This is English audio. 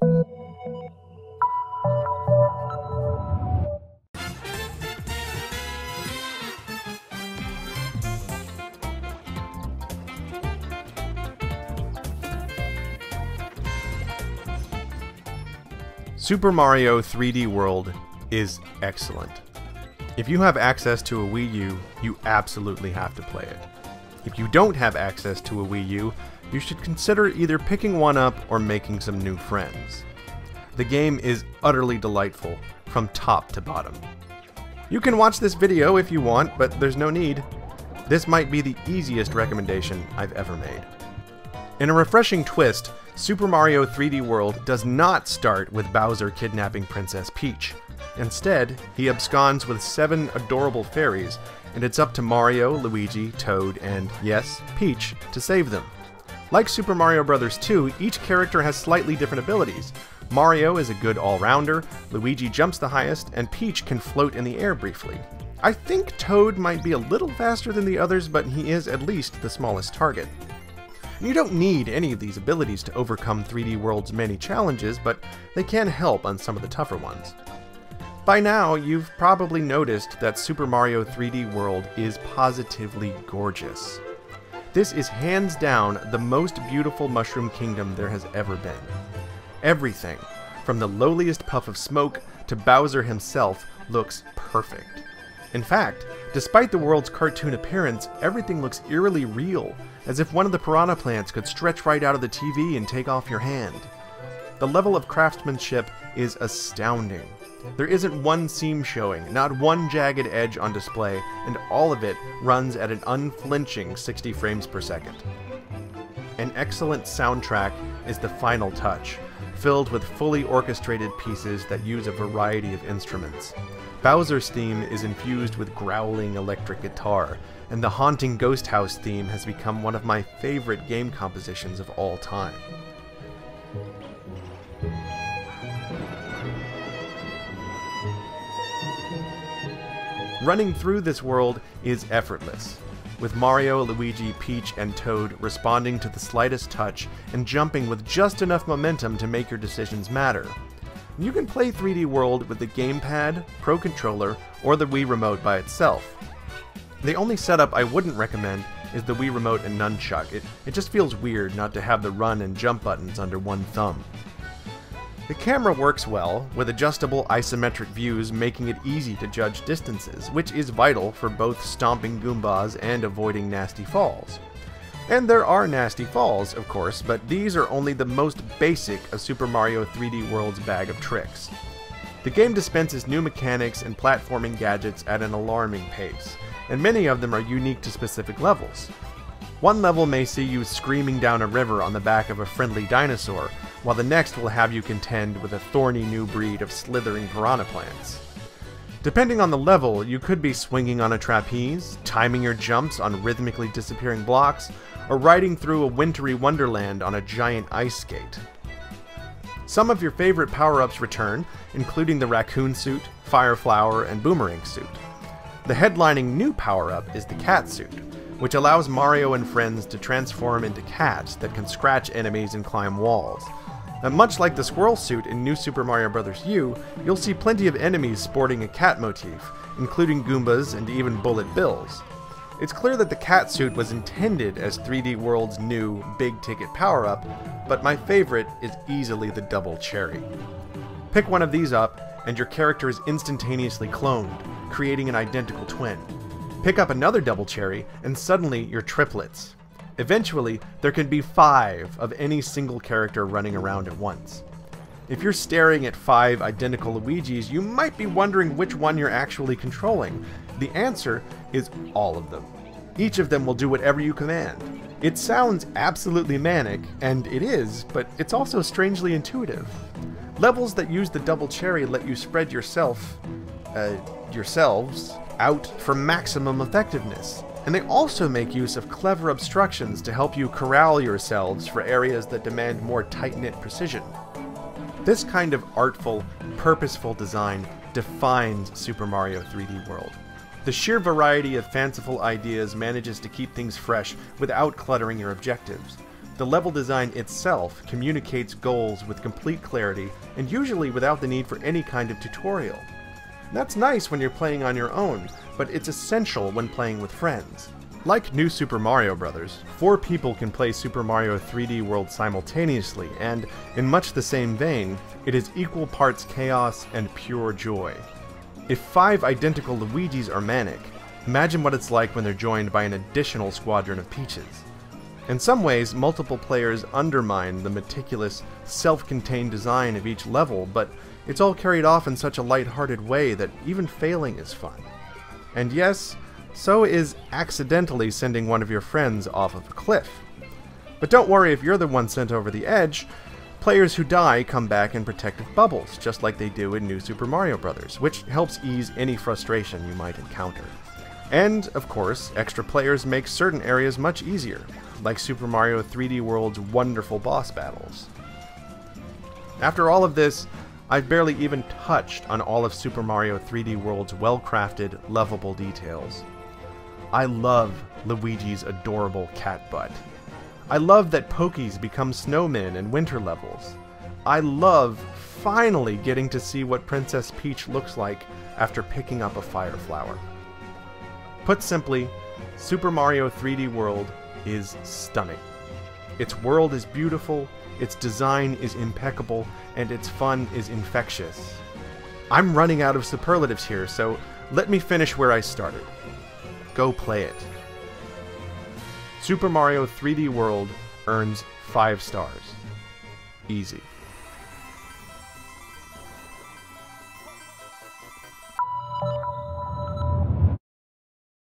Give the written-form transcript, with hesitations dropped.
Super Mario 3D World is excellent. If you have access to a Wii U, you absolutely have to play it. If you don't have access to a Wii U, you should consider either picking one up or making some new friends. The game is utterly delightful from top to bottom. You can watch this video if you want, but there's no need. This might be the easiest recommendation I've ever made. In a refreshing twist, Super Mario 3D World does not start with Bowser kidnapping Princess Peach. Instead, he absconds with 7 adorable fairies, and it's up to Mario, Luigi, Toad, and, yes, Peach to save them. Like Super Mario Bros. 2, each character has slightly different abilities. Mario is a good all-rounder, Luigi jumps the highest, and Peach can float in the air briefly. I think Toad might be a little faster than the others, but he is at least the smallest target. You don't need any of these abilities to overcome 3D World's many challenges, but they can help on some of the tougher ones. By now, you've probably noticed that Super Mario 3D World is positively gorgeous. This is hands down the most beautiful Mushroom Kingdom there has ever been. Everything, from the lowliest puff of smoke to Bowser himself, looks perfect. In fact, despite the world's cartoon appearance, everything looks eerily real, as if one of the piranha plants could stretch right out of the TV and take off your hand. The level of craftsmanship is astounding. There isn't one seam showing, not one jagged edge on display, and all of it runs at an unflinching 60 frames per second. An excellent soundtrack is the final touch, filled with fully orchestrated pieces that use a variety of instruments. Bowser's theme is infused with growling electric guitar, and the haunting Ghost House theme has become one of my favorite game compositions of all time. Running through this world is effortless, with Mario, Luigi, Peach, and Toad responding to the slightest touch and jumping with just enough momentum to make your decisions matter. You can play 3D World with the gamepad, Pro Controller, or the Wii Remote by itself. The only setup I wouldn't recommend is the Wii Remote and Nunchuck. It just feels weird not to have the run and jump buttons under one thumb. The camera works well, with adjustable isometric views making it easy to judge distances, which is vital for both stomping Goombas and avoiding nasty falls. And there are nasty falls, of course, but these are only the most basic of Super Mario 3D World's bag of tricks. The game dispenses new mechanics and platforming gadgets at an alarming pace, and many of them are unique to specific levels. One level may see you screaming down a river on the back of a friendly dinosaur, while the next will have you contend with a thorny new breed of slithering piranha plants. Depending on the level, you could be swinging on a trapeze, timing your jumps on rhythmically disappearing blocks, or riding through a wintry wonderland on a giant ice skate. Some of your favorite power-ups return, including the raccoon suit, fire flower, and boomerang suit. The headlining new power-up is the cat suit, which allows Mario and friends to transform into cats that can scratch enemies and climb walls. And much like the squirrel suit in New Super Mario Bros. U, you'll see plenty of enemies sporting a cat motif, including Goombas and even Bullet Bills. It's clear that the cat suit was intended as 3D World's new, big-ticket power-up, but my favorite is easily the double cherry. Pick one of these up, and your character is instantaneously cloned, creating an identical twin. Pick up another double cherry, and suddenly you're triplets. Eventually, there can be 5 of any single character running around at once. If you're staring at 5 identical Luigis, you might be wondering which one you're actually controlling. The answer is all of them. Each of them will do whatever you command. It sounds absolutely manic, and it is, but it's also strangely intuitive. Levels that use the double cherry let you spread yourselves out for maximum effectiveness. And they also make use of clever obstructions to help you corral yourselves for areas that demand more tight-knit precision. This kind of artful, purposeful design defines Super Mario 3D World. The sheer variety of fanciful ideas manages to keep things fresh without cluttering your objectives. The level design itself communicates goals with complete clarity and usually without the need for any kind of tutorial. That's nice when you're playing on your own, but it's essential when playing with friends. Like New Super Mario Bros., 4 people can play Super Mario 3D World simultaneously, and, in much the same vein, it is equal parts chaos and pure joy. If 5 identical Luigis are manic, imagine what it's like when they're joined by an additional squadron of Peaches. In some ways, multiple players undermine the meticulous, self-contained design of each level, but it's all carried off in such a light-hearted way that even failing is fun. And yes, so is accidentally sending one of your friends off of a cliff. But don't worry if you're the one sent over the edge. Players who die come back in protective bubbles, just like they do in New Super Mario Bros., which helps ease any frustration you might encounter. And, of course, extra players make certain areas much easier, like Super Mario 3D World's wonderful boss battles. After all of this, I've barely even touched on all of Super Mario 3D World's well-crafted, lovable details. I love Luigi's adorable cat butt. I love that Pokies become snowmen in winter levels. I love finally getting to see what Princess Peach looks like after picking up a fire flower. Put simply, Super Mario 3D World is stunning. Its world is beautiful, its design is impeccable, and its fun is infectious. I'm running out of superlatives here, so let me finish where I started. Go play it. Super Mario 3D World earns 5 stars. Easy.